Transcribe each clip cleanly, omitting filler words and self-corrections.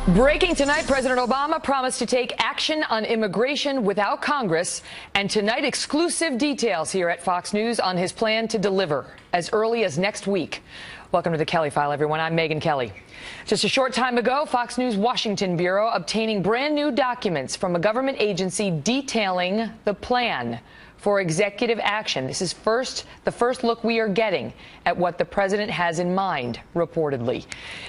Breaking tonight, President Obama promised to take action on immigration without Congress. And tonight, exclusive details here at Fox News on his plan to deliver as early as next week. Welcome to the Kelly File, everyone. I'm Megyn Kelly. Just a short time ago, Fox News Washington Bureau obtaining brand new documents from a government agency detailing the plan for executive action. This is the first look we are getting at what the president has in mind, reportedly.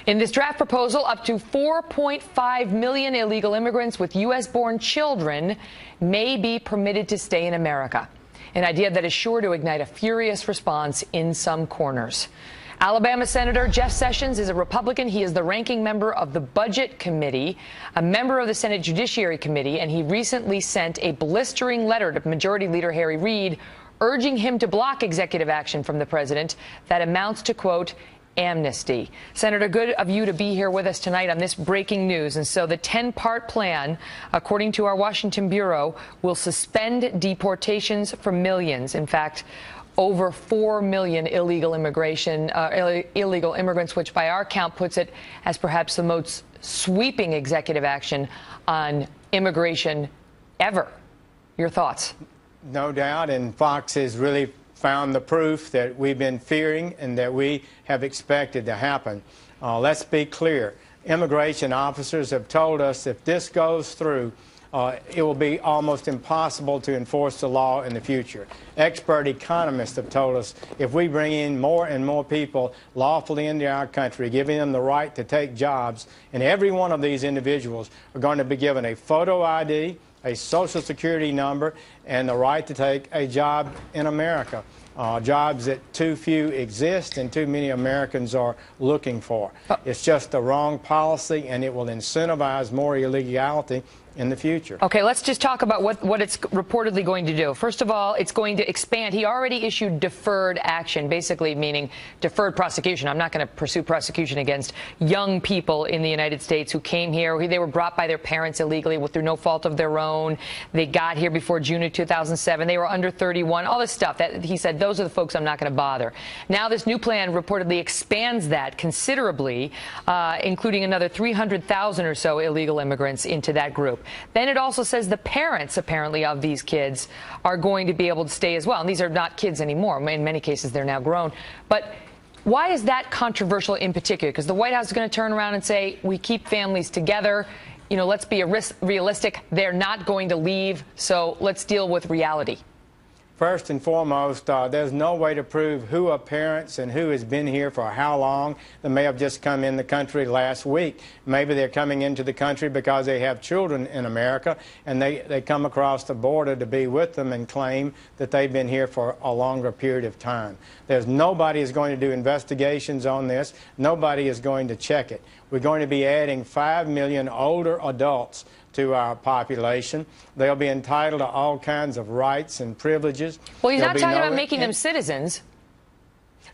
In this draft proposal, up to 4.5 million illegal immigrants with U.S.-born children may be permitted to stay in America, an idea that is sure to ignite a furious response in some corners. Alabama Senator Jeff Sessions is a Republican. He is the ranking member of the Budget Committee, a member of the Senate Judiciary Committee, and he recently sent a blistering letter to Majority Leader Harry Reid urging him to block executive action from the president that amounts to, quote, amnesty. Senator, good of you to be here with us tonight on this breaking news. And so the 10-part plan, according to our Washington Bureau, will suspend deportations for millions. In fact, over 4 million illegal immigrants, which by our count puts it as perhaps the most sweeping executive action on immigration ever. Your thoughts? No doubt, and Fox has really found the proof that we've been fearing and that we have expected to happen. Let's be clear. Immigration officers have told us if this goes through, it will be almost impossible to enforce the law in the future. Expert economists have told us if we bring in more and more people lawfully into our country, giving them the right to take jobs, and every one of these individuals are going to be given a photo ID, a Social Security number, and the right to take a job in America. Jobs that too few exist and too many Americans are looking for. It's just the wrong policy, and it will incentivize more illegality in the future. Okay, let's just talk about what it's reportedly going to do. First of all, it's going to expand. He already issued deferred action, basically meaning deferred prosecution. I'm not going to pursue prosecution against young people in the United States who came here. They were brought by their parents illegally through no fault of their own. They got here before June of 2007. They were under 31, all this stuff. That he said, those are the folks I'm not going to bother. Now this new plan reportedly expands that considerably, including another 300,000 or so illegal immigrants into that group. Then it also says the parents, apparently, of these kids are going to be able to stay as well. And these are not kids anymore. In many cases, they're now grown. But why is that controversial in particular? Because the White House is going to turn around and say, we keep families together. You know, let's be realistic. They're not going to leave. So let's deal with reality. First and foremost, there's no way to prove who are parents and who has been here for how long. They may have just come in the country last week. Maybe they're coming into the country because they have children in America, and they come across the border to be with them and claim that they've been here for a longer period of time. Nobody is going to do investigations on this. Nobody is going to check it. We're going to be adding 5 million older adults to our population. They'll be entitled to all kinds of rights and privileges. Well, he's not talking about making them citizens.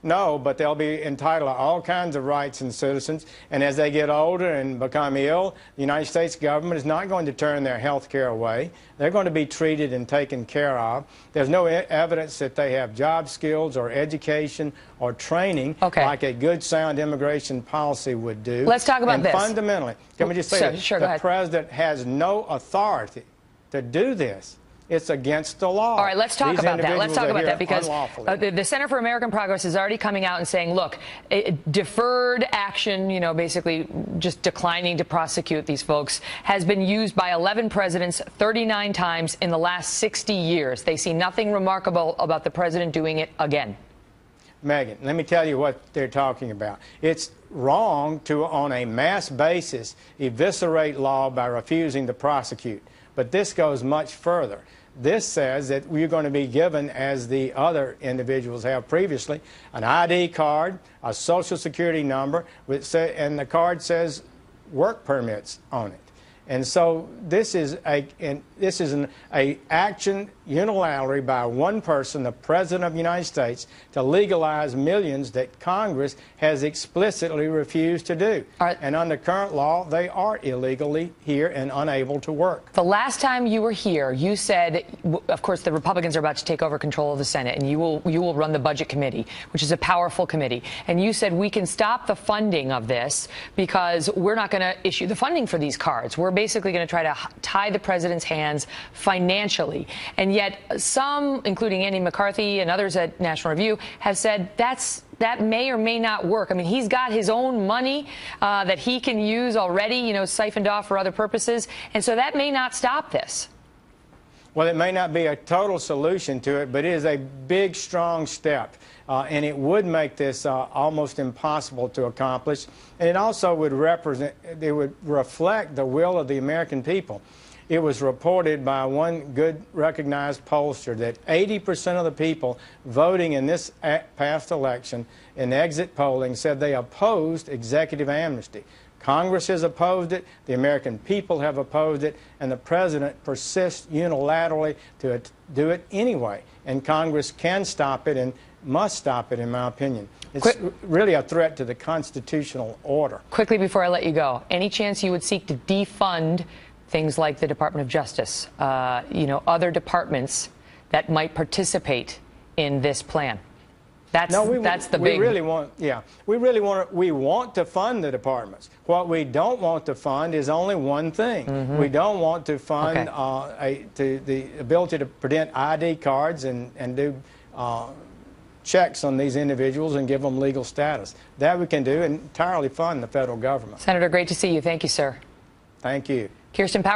No, but they'll be entitled to all kinds of rights and citizens. And as they get older and become ill, the United States government is not going to turn their health care away. They're going to be treated and taken care of. There's no evidence that they have job skills or education or training like a good, sound immigration policy would do. Let's talk about this. And fundamentally, let me just say this. The president has no authority to do this. It's against the law. All right, let's talk about that. Let's talk about that because the Center for American Progress is already coming out and saying, look, deferred action, you know, basically just declining to prosecute these folks, has been used by 11 presidents 39 times in the last 60 years. They see nothing remarkable about the president doing it again. Megyn, let me tell you what they're talking about. It's wrong to, on a mass basis, eviscerate law by refusing to prosecute. But this goes much further. This says that we're going to be given, as the other individuals have previously, an ID card, a Social Security number, and the card says work permits on it. And so this is an action unilaterally by one person, the President of the United States, to legalize millions that Congress has explicitly refused to do. And under current law, they are illegally here and unable to work. The last time you were here, you said, of course, the Republicans are about to take over control of the Senate, and you will run the Budget Committee, which is a powerful committee. And you said we can stop the funding of this because we're not going to issue the funding for these cards. We're basically going to try to tie the president's hands financially. And yet some, including Andy McCarthy and others at National Review, have said that may or may not work. I mean, he's got his own money that he can use already, you know, siphoned off for other purposes. And so that may not stop this. Well, it may not be a total solution to it, but it is a big, strong step. And it would make this almost impossible to accomplish. And it also would reflect the will of the American people. It was reported by one good recognized pollster that 80% of the people voting in this past election in exit polling said they opposed executive amnesty. Congress has opposed it, the American people have opposed it, and the President persists unilaterally to do it anyway. And Congress can stop it and must stop it, in my opinion. It's really a threat to the constitutional order. Quickly before I let you go, any chance you would seek to defund things like the Department of Justice, you know, other departments that might participate in this plan? That's the big. We want to fund the departments. What we don't want to fund is only one thing. We don't want to fund the ability to print ID cards and do checks on these individuals and give them legal status. That we can do and entirely fund the federal government. Senator, great to see you. Thank you, sir. Thank you. Kirsten Powers.